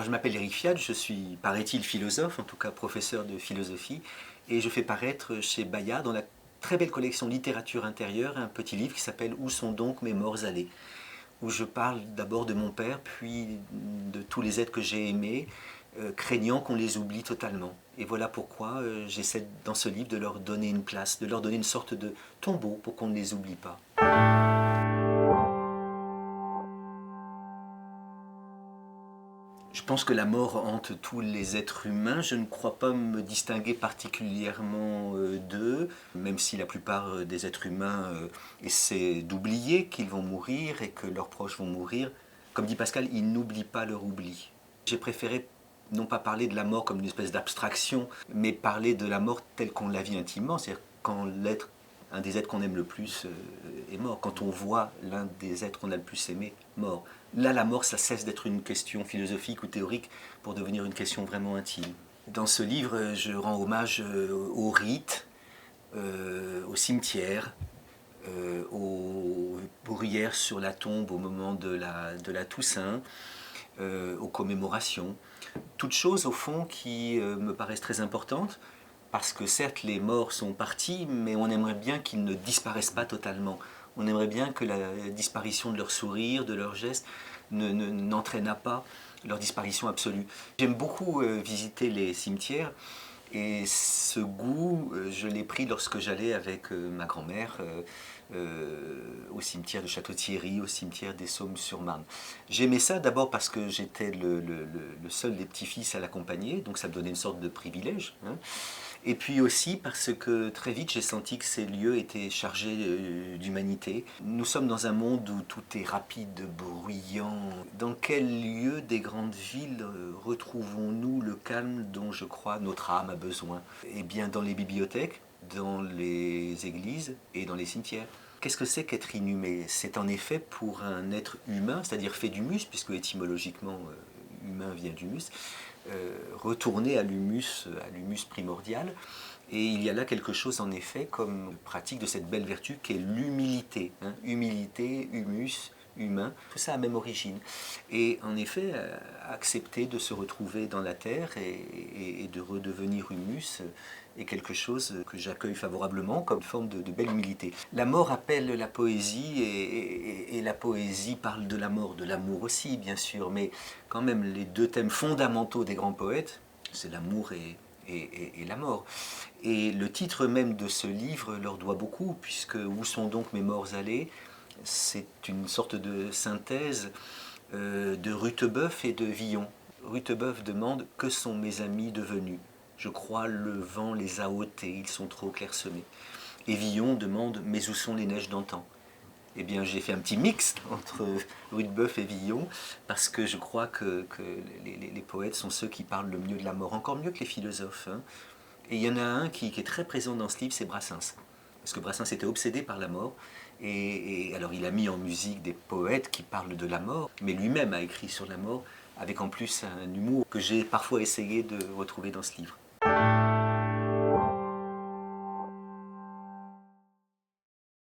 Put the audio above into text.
Alors, je m'appelle Éric Fiat, je suis, paraît-il, philosophe, en tout cas professeur de philosophie, et je fais paraître chez Bayard, dans la très belle collection Littérature intérieure, un petit livre qui s'appelle « Où sont donc mes morts allés ?», où je parle d'abord de mon père, puis de tous les êtres que j'ai aimés, craignant qu'on les oublie totalement. Et voilà pourquoi j'essaie dans ce livre de leur donner une place, de leur donner une sorte de tombeau pour qu'on ne les oublie pas. Je pense que la mort hante tous les êtres humains. Je ne crois pas me distinguer particulièrement d'eux, même si la plupart des êtres humains essaient d'oublier qu'ils vont mourir et que leurs proches vont mourir. Comme dit Pascal, ils n'oublient pas leur oubli. J'ai préféré non pas parler de la mort comme une espèce d'abstraction, mais parler de la mort telle qu'on la vit intimement, c'est-à-dire quand un des êtres qu'on aime le plus est mort, quand on voit l'un des êtres qu'on a le plus aimé mort. Là, la mort, ça cesse d'être une question philosophique ou théorique pour devenir une question vraiment intime. Dans ce livre, je rends hommage aux rites, au cimetière, aux bruyères sur la tombe au moment de la Toussaint, aux commémorations. Toutes choses, au fond, qui me paraissent très importantes, parce que certes, les morts sont partis, mais on aimerait bien qu'ils ne disparaissent pas totalement. On aimerait bien que la disparition de leur sourire, de leurs gestes, n'entraînât pas leur disparition absolue. J'aime beaucoup visiter les cimetières, et ce goût, je l'ai pris lorsque j'allais avec ma grand-mère au cimetière de Château-Thierry, au cimetière des Saumes-sur-Marne. J'aimais ça d'abord parce que j'étais le seul des petits-fils à l'accompagner, donc ça me donnait une sorte de privilège, hein. Et puis aussi parce que très vite j'ai senti que ces lieux étaient chargés d'humanité. Nous sommes dans un monde où tout est rapide, bruyant. Dans quel lieu des grandes villes retrouvons-nous le calme dont je crois notre âme a besoin? Eh bien dans les bibliothèques, dans les églises et dans les cimetières. Qu'est-ce que c'est qu'être inhumé? C'est en effet pour un être humain, c'est-à-dire fait d'humus, puisque étymologiquement humain vient d'humus, retourner à l'humus primordial. Et il y a là quelque chose en effet comme pratique de cette belle vertu qui est l'humilité. Hein, humilité, humus, humain, tout ça a la même origine. Et en effet, accepter de se retrouver dans la terre et de redevenir humus est quelque chose que j'accueille favorablement comme forme de belle humilité. La mort appelle la poésie et la poésie parle de la mort, de l'amour aussi bien sûr, mais quand même les deux thèmes fondamentaux des grands poètes, c'est l'amour et la mort. Et le titre même de ce livre leur doit beaucoup, puisque « Où sont donc mes morts allés ?» c'est une sorte de synthèse de Rutebeuf et de Villon. Rutebeuf demande « Que sont mes amis devenus ? Je crois le vent les a ôtés, ils sont trop clairsemés. » Et Villon demande « Mais où sont les neiges d'antan ?» Eh bien, j'ai fait un petit mix entre Rutebeuf et Villon, parce que je crois que les poètes sont ceux qui parlent le mieux de la mort, encore mieux que les philosophes, hein. Et il y en a un qui est très présent dans ce livre, c'est Brassens. Parce que Brassens était obsédé par la mort, et alors il a mis en musique des poètes qui parlent de la mort, mais lui-même a écrit sur la mort, avec en plus un humour que j'ai parfois essayé de retrouver dans ce livre.